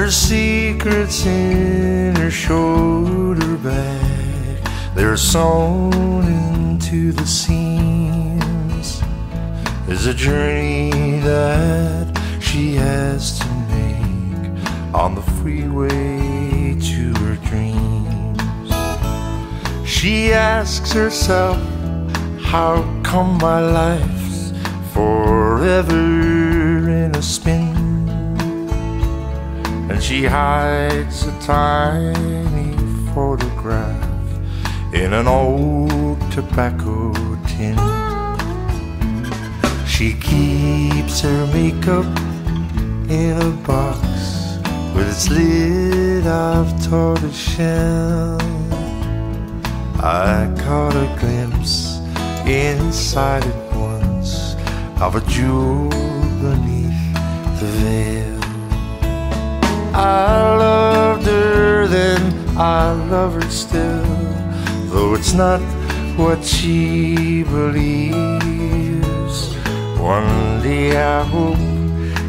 Her secrets in her shoulder bag, they're sewn into the seams. There's a journey that she has to make on the freeway to her dreams. She asks herself, how come my life's forever in a spin? And she hides a tiny photograph in an old tobacco tin. She keeps her makeup in a box with its lid of tortoiseshell. I caught a glimpse inside it once of a jewel beneath the veil. I loved her then, I love her still, though it's not what she believes. One day I hope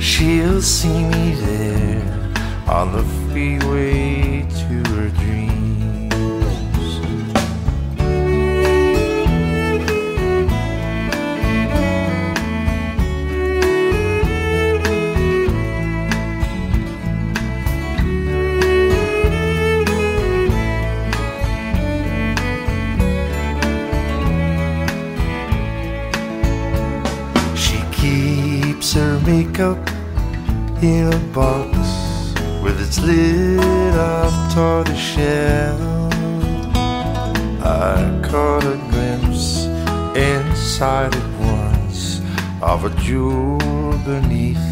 she'll see me there on the freeway to her dreams. Her makeup in a box with its lid of tortoiseshell. I caught a glimpse inside it once of a jewel beneath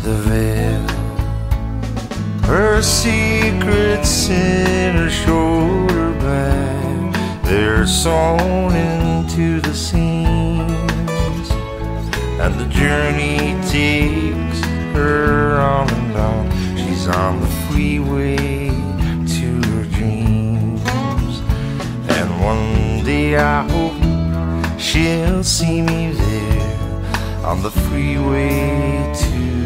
the veil. Her secrets in her shoulder bag, they're sewn into the seams. And the journey takes her on and on. She's on the freeway to her dreams. And one day I hope she'll see me there on the freeway to